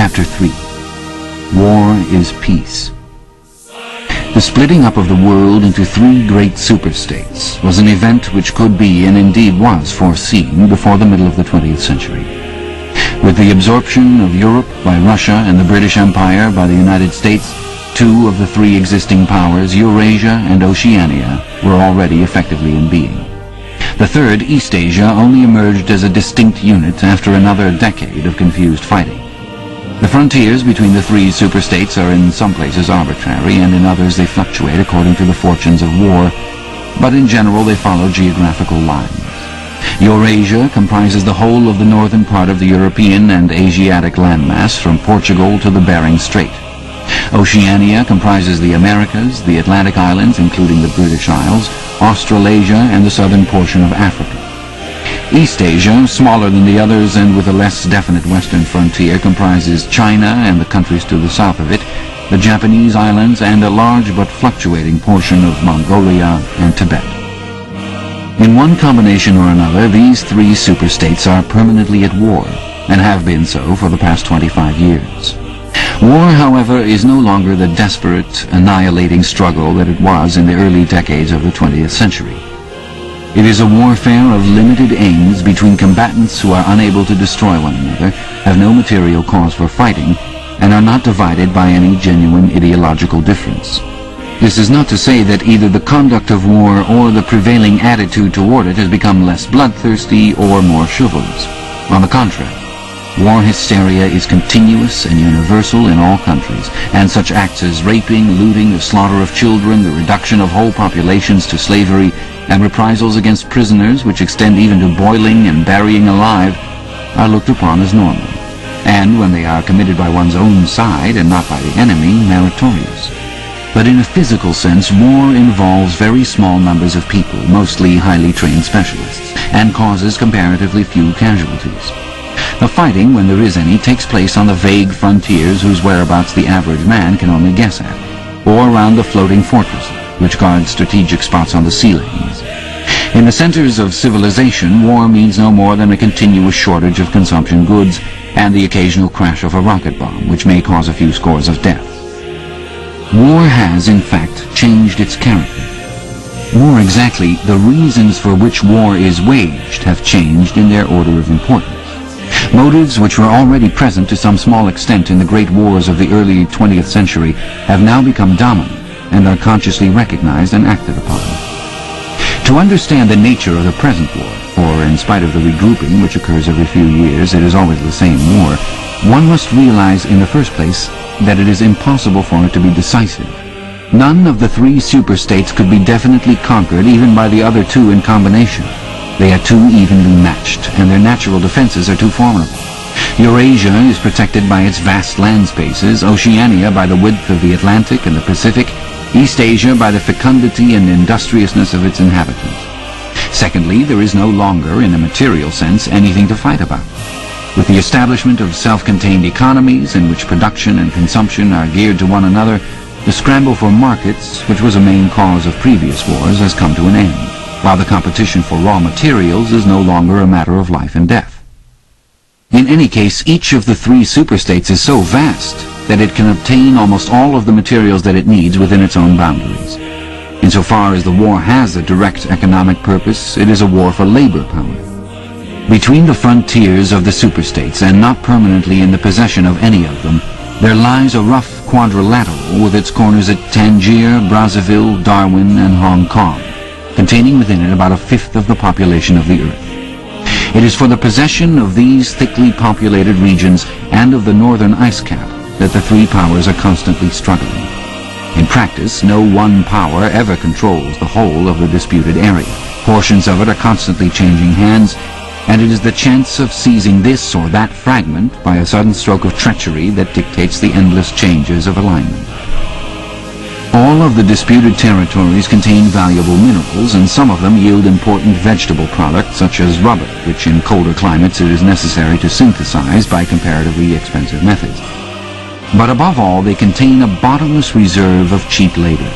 Chapter 3. War is Peace. The splitting up of the world into three great superstates was an event which could be, and indeed was, foreseen before the middle of the 20th century. With the absorption of Europe by Russia and the British Empire by the United States, two of the three existing powers, Eurasia and Oceania, were already effectively in being. The third, Eastasia, only emerged as a distinct unit after another decade of confused fighting. The frontiers between the three superstates are in some places arbitrary, and in others they fluctuate according to the fortunes of war, but in general they follow geographical lines. Eurasia comprises the whole of the northern part of the European and Asiatic landmass from Portugal to the Bering Strait. Oceania comprises the Americas, the Atlantic Islands, including the British Isles, Australasia, and the southern portion of Africa. Eastasia, smaller than the others and with a less definite western frontier, comprises China and the countries to the south of it, the Japanese islands, and a large but fluctuating portion of Mongolia and Tibet. In one combination or another, these three superstates are permanently at war, and have been so for the past 25 years. War, however, is no longer the desperate, annihilating struggle that it was in the early decades of the 20th century. It is a warfare of limited aims between combatants who are unable to destroy one another, have no material cause for fighting, and are not divided by any genuine ideological difference. This is not to say that either the conduct of war or the prevailing attitude toward it has become less bloodthirsty or more chivalrous. On the contrary, war hysteria is continuous and universal in all countries, and such acts as raping, looting, the slaughter of children, the reduction of whole populations to slavery, and reprisals against prisoners, which extend even to boiling and burying alive, are looked upon as normal, and, when they are committed by one's own side and not by the enemy, meritorious. But in a physical sense, war involves very small numbers of people, mostly highly trained specialists, and causes comparatively few casualties. The fighting, when there is any, takes place on the vague frontiers whose whereabouts the average man can only guess at, or around the floating fortresses, which guard strategic spots on the sea lanes. In the centers of civilization, war means no more than a continuous shortage of consumption goods and the occasional crash of a rocket bomb, which may cause a few scores of deaths. War has, in fact, changed its character. More exactly, the reasons for which war is waged have changed in their order of importance. Motives which were already present to some small extent in the great wars of the early 20th century have now become dominant and are consciously recognized and acted upon. To understand the nature of the present war, for in spite of the regrouping which occurs every few years, it is always the same war, one must realize in the first place that it is impossible for it to be decisive. None of the three superstates could be definitely conquered even by the other two in combination. They are too evenly matched, and their natural defenses are too formidable. Eurasia is protected by its vast land spaces, Oceania by the width of the Atlantic and the Pacific, Eastasia by the fecundity and industriousness of its inhabitants. Secondly, there is no longer, in a material sense, anything to fight about. With the establishment of self-contained economies in which production and consumption are geared to one another, the scramble for markets, which was a main cause of previous wars, has come to an end, while the competition for raw materials is no longer a matter of life and death. In any case, each of the three superstates is so vast that it can obtain almost all of the materials that it needs within its own boundaries. Insofar as the war has a direct economic purpose, it is a war for labor power. Between the frontiers of the superstates, and not permanently in the possession of any of them, there lies a rough quadrilateral with its corners at Tangier, Brazzaville, Darwin, and Hong Kong, containing within it about a fifth of the population of the Earth. It is for the possession of these thickly populated regions and of the northern ice cap that the three powers are constantly struggling. In practice, no one power ever controls the whole of the disputed area. Portions of it are constantly changing hands, and it is the chance of seizing this or that fragment by a sudden stroke of treachery that dictates the endless changes of alignment. All of the disputed territories contain valuable minerals, and some of them yield important vegetable products, such as rubber, which in colder climates it is necessary to synthesize by comparatively expensive methods. But above all, they contain a bottomless reserve of cheap labor.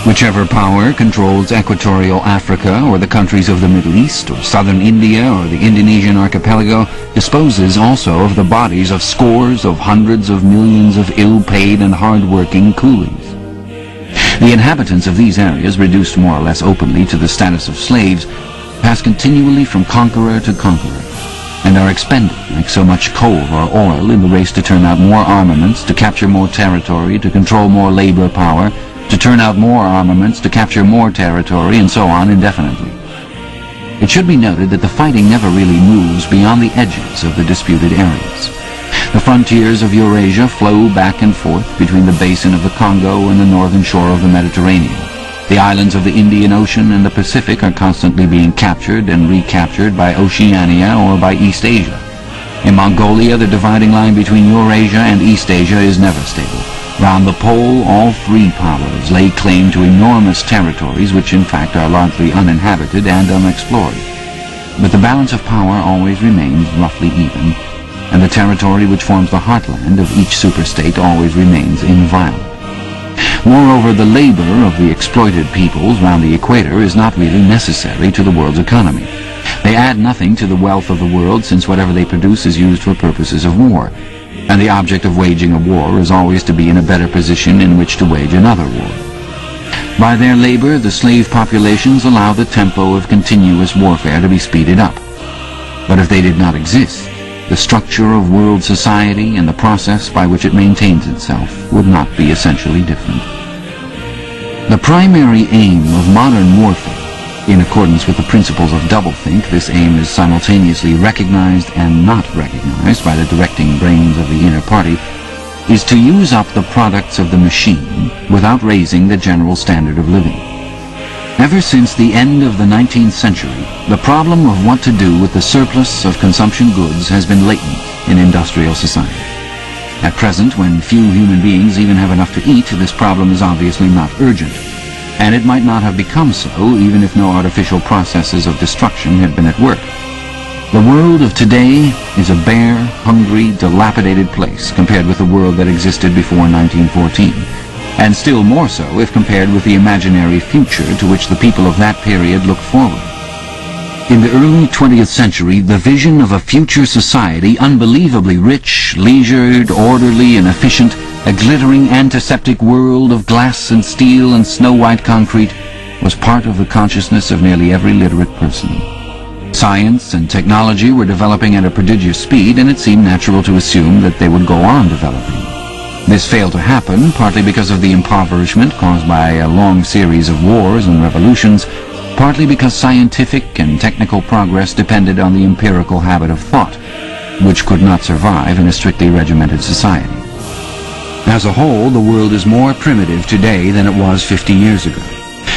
Whichever power controls equatorial Africa or the countries of the Middle East or southern India or the Indonesian archipelago disposes also of the bodies of scores of hundreds of millions of ill-paid and hard-working coolies. The inhabitants of these areas, reduced more or less openly to the status of slaves, pass continually from conqueror to conqueror, and are expended like so much coal or oil in the race to turn out more armaments, to capture more territory, to control more labor power, to turn out more armaments, to capture more territory, and so on indefinitely. It should be noted that the fighting never really moves beyond the edges of the disputed areas. The frontiers of Eurasia flow back and forth between the basin of the Congo and the northern shore of the Mediterranean. The islands of the Indian Ocean and the Pacific are constantly being captured and recaptured by Oceania or by East Asia. In Mongolia, the dividing line between Eurasia and East Asia is never stable. Round the pole, all three powers lay claim to enormous territories which in fact are largely uninhabited and unexplored. But the balance of power always remains roughly even, and the territory which forms the heartland of each superstate always remains inviolate. Moreover, the labor of the exploited peoples round the equator is not really necessary to the world's economy. They add nothing to the wealth of the world, since whatever they produce is used for purposes of war, and the object of waging a war is always to be in a better position in which to wage another war. By their labor, the slave populations allow the tempo of continuous warfare to be speeded up. But if they did not exist, the structure of world society and the process by which it maintains itself would not be essentially different. The primary aim of modern warfare, in accordance with the principles of doublethink, this aim is simultaneously recognized and not recognized by the directing brains of the inner party, is to use up the products of the machine without raising the general standard of living. Ever since the end of the 19th century, the problem of what to do with the surplus of consumption goods has been latent in industrial society. At present, when few human beings even have enough to eat, this problem is obviously not urgent, and it might not have become so even if no artificial processes of destruction had been at work. The world of today is a bare, hungry, dilapidated place compared with the world that existed before 1914, and still more so if compared with the imaginary future to which the people of that period looked forward. In the early 20th century, the vision of a future society unbelievably rich, leisured, orderly, and efficient, a glittering antiseptic world of glass and steel and snow-white concrete, was part of the consciousness of nearly every literate person. Science and technology were developing at a prodigious speed, and it seemed natural to assume that they would go on developing. This failed to happen, partly because of the impoverishment caused by a long series of wars and revolutions, partly because scientific and technical progress depended on the empirical habit of thought, which could not survive in a strictly regimented society. As a whole, the world is more primitive today than it was 50 years ago.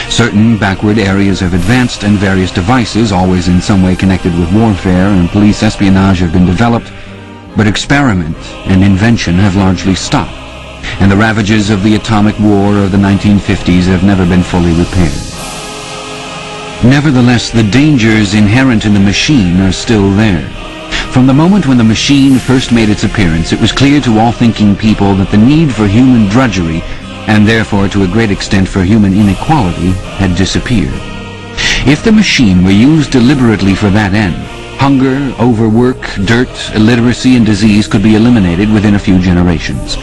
Certain backward areas have advanced, and various devices, always in some way connected with warfare and police espionage, have been developed, but experiment and invention have largely stopped, and the ravages of the atomic war of the 1950s have never been fully repaired. Nevertheless, the dangers inherent in the machine are still there. From the moment when the machine first made its appearance, it was clear to all thinking people that the need for human drudgery, and therefore to a great extent for human inequality, had disappeared. If the machine were used deliberately for that end, hunger, overwork, dirt, illiteracy, and disease could be eliminated within a few generations.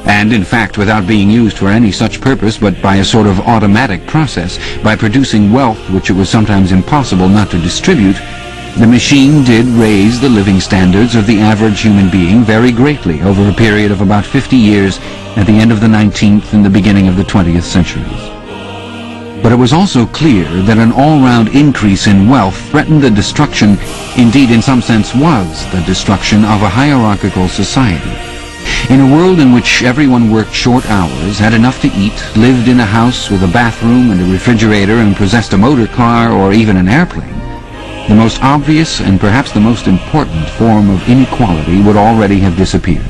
And, in fact, without being used for any such purpose, but by a sort of automatic process, by producing wealth which it was sometimes impossible not to distribute, the machine did raise the living standards of the average human being very greatly over a period of about 50 years at the end of the 19th and the beginning of the 20th centuries. But it was also clear that an all-round increase in wealth threatened the destruction, indeed in some sense was the destruction, of a hierarchical society. In a world in which everyone worked short hours, had enough to eat, lived in a house with a bathroom and a refrigerator, and possessed a motor car or even an airplane, the most obvious and perhaps the most important form of inequality would already have disappeared.